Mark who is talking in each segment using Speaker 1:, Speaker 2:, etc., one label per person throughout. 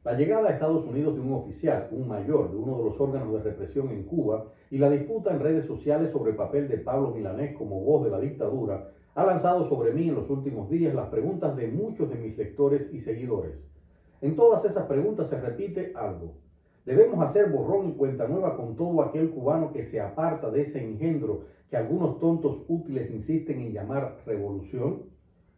Speaker 1: La llegada a Estados Unidos de un oficial, un mayor de uno de los órganos de represión en Cuba, y la disputa en redes sociales sobre el papel de Pablo Milanés como voz de la dictadura, ha lanzado sobre mí en los últimos días las preguntas de muchos de mis lectores y seguidores. En todas esas preguntas se repite algo. ¿Debemos hacer borrón y cuenta nueva con todo aquel cubano que se aparta de ese engendro que algunos tontos útiles insisten en llamar revolución?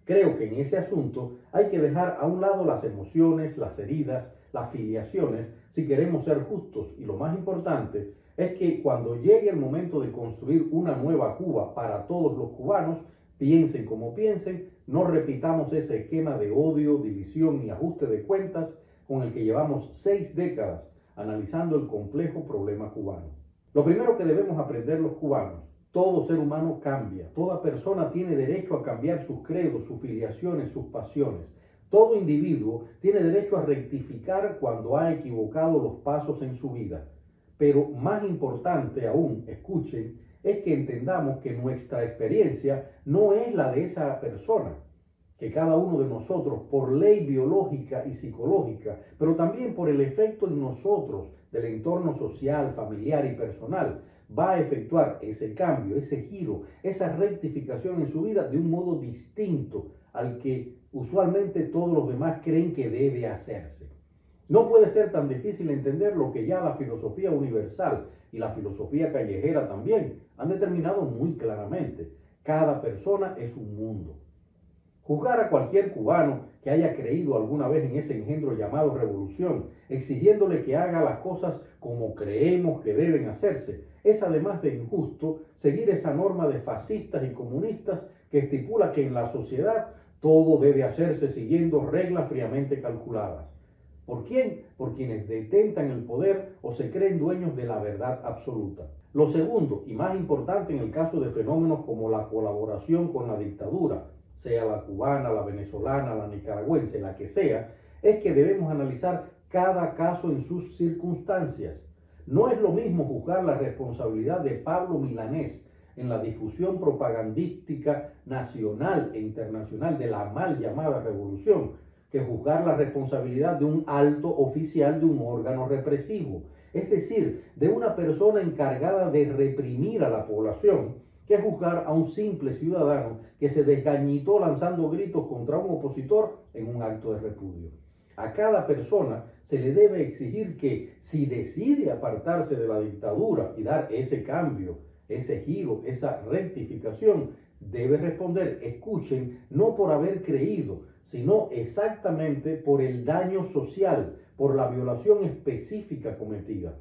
Speaker 1: Creo que en ese asunto hay que dejar a un lado las emociones, las heridas, las filiaciones, si queremos ser justos. Y lo más importante es que cuando llegue el momento de construir una nueva Cuba para todos los cubanos, piensen como piensen, no repitamos ese esquema de odio, división y ajuste de cuentas con el que llevamos 6 décadas analizando el complejo problema cubano. Lo primero que debemos aprender los cubanos: todo ser humano cambia, toda persona tiene derecho a cambiar sus credos, sus filiaciones, sus pasiones. Todo individuo tiene derecho a rectificar cuando ha equivocado los pasos en su vida. Pero más importante aún, escuchen, es que entendamos que nuestra experiencia no es la de esa persona, que cada uno de nosotros, por ley biológica y psicológica, pero también por el efecto en nosotros del entorno social, familiar y personal, va a efectuar ese cambio, ese giro, esa rectificación en su vida de un modo distinto al que usualmente todos los demás creen que debe hacerse. No puede ser tan difícil entender lo que ya la filosofía universal y la filosofía callejera también han determinado muy claramente. Cada persona es un mundo. Juzgar a cualquier cubano que haya creído alguna vez en ese engendro llamado revolución, exigiéndole que haga las cosas como creemos que deben hacerse, es además de injusto seguir esa norma de fascistas y comunistas que estipula que en la sociedad todo debe hacerse siguiendo reglas fríamente calculadas. ¿Por quién? Por quienes detentan el poder o se creen dueños de la verdad absoluta. Lo segundo, y más importante en el caso de fenómenos como la colaboración con la dictadura, sea la cubana, la venezolana, la nicaragüense, la que sea, es que debemos analizar cada caso en sus circunstancias. No es lo mismo juzgar la responsabilidad de Pablo Milanés en la difusión propagandística nacional e internacional de la mal llamada revolución que juzgar la responsabilidad de un alto oficial de un órgano represivo, es decir, de una persona encargada de reprimir a la población, que juzgar a un simple ciudadano que se desgañitó lanzando gritos contra un opositor en un acto de repudio. A cada persona se le debe exigir que, si decide apartarse de la dictadura y dar ese cambio, ese giro, esa rectificación, debe responder, escuchen, no por haber creído, sino exactamente por el daño social, por la violación específica cometida.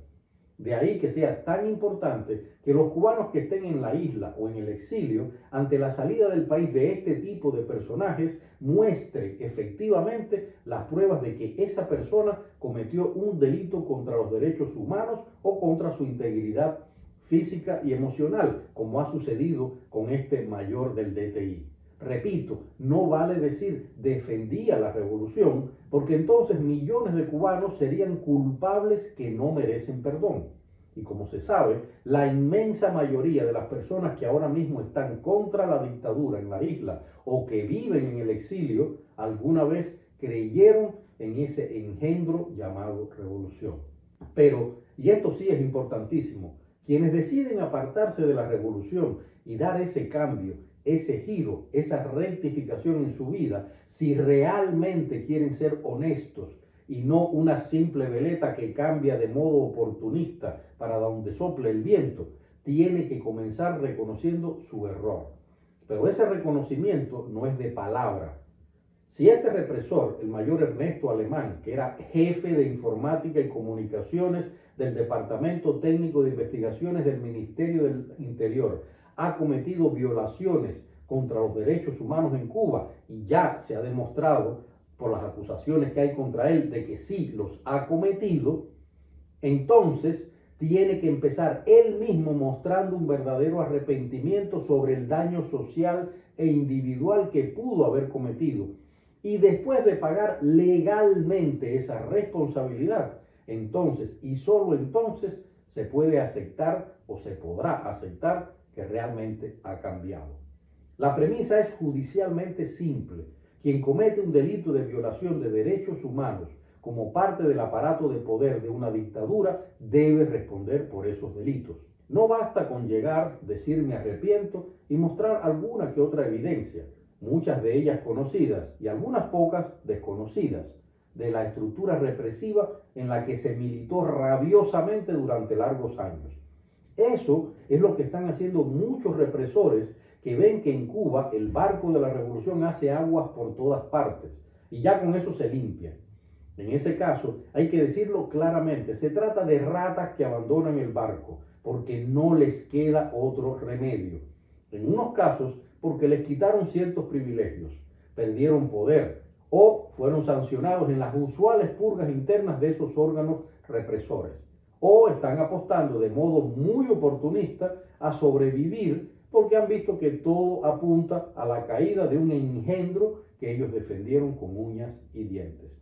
Speaker 1: De ahí que sea tan importante que los cubanos que estén en la isla o en el exilio, ante la salida del país de este tipo de personajes, muestren efectivamente las pruebas de que esa persona cometió un delito contra los derechos humanos o contra su integridad física y emocional, como ha sucedido con este mayor del DTI. Repito, no vale decir defendía la revolución, porque entonces millones de cubanos serían culpables que no merecen perdón. Y como se sabe, la inmensa mayoría de las personas que ahora mismo están contra la dictadura en la isla o que viven en el exilio, alguna vez creyeron en ese engendro llamado revolución. Pero, y esto sí es importantísimo, quienes deciden apartarse de la revolución y dar ese cambio, ese giro, esa rectificación en su vida, si realmente quieren ser honestos y no una simple veleta que cambia de modo oportunista para donde sople el viento, tiene que comenzar reconociendo su error. Pero ese reconocimiento no es de palabra. Si este represor, el mayor Ernesto Alemán, que era jefe de informática y comunicaciones del Departamento Técnico de Investigaciones del Ministerio del Interior, ha cometido violaciones contra los derechos humanos en Cuba y ya se ha demostrado por las acusaciones que hay contra él de que sí los ha cometido, entonces tiene que empezar él mismo mostrando un verdadero arrepentimiento sobre el daño social e individual que pudo haber cometido. Y después de pagar legalmente esa responsabilidad, entonces y solo entonces se puede aceptar o se podrá aceptar que realmente ha cambiado. La premisa es judicialmente simple. Quien comete un delito de violación de derechos humanos como parte del aparato de poder de una dictadura, debe responder por esos delitos. No basta con llegar, decir me arrepiento y mostrar alguna que otra evidencia, muchas de ellas conocidas y algunas pocas desconocidas, de la estructura represiva en la que se militó rabiosamente durante largos años. Eso es lo que están haciendo muchos represores que ven que en Cuba el barco de la revolución hace aguas por todas partes y ya con eso se limpia. En ese caso, hay que decirlo claramente, se trata de ratas que abandonan el barco porque no les queda otro remedio. En unos casos, porque les quitaron ciertos privilegios, perdieron poder o fueron sancionados en las usuales purgas internas de esos órganos represores, o están apostando de modo muy oportunista a sobrevivir porque han visto que todo apunta a la caída de un engendro que ellos defendieron con uñas y dientes.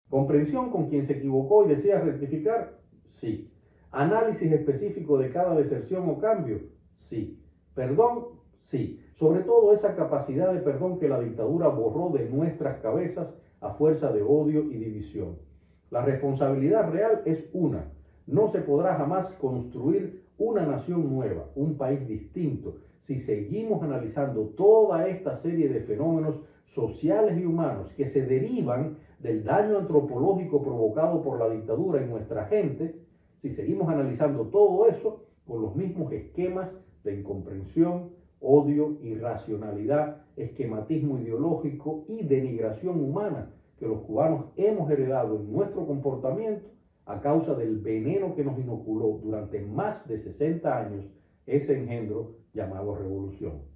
Speaker 1: ¿Comprensión con quien se equivocó y desea rectificar? Sí. ¿Análisis específico de cada deserción o cambio? Sí. ¿Perdón? Sí. Sobre todo esa capacidad de perdón que la dictadura borró de nuestras cabezas a fuerza de odio y división. La responsabilidad real es una. No se podrá jamás construir una nación nueva, un país distinto, si seguimos analizando toda esta serie de fenómenos sociales y humanos que se derivan del daño antropológico provocado por la dictadura en nuestra gente, si seguimos analizando todo eso con los mismos esquemas de incomprensión, odio, irracionalidad, esquematismo ideológico y denigración humana que los cubanos hemos heredado en nuestro comportamiento a causa del veneno que nos inoculó durante más de 60 años ese engendro llamado revolución.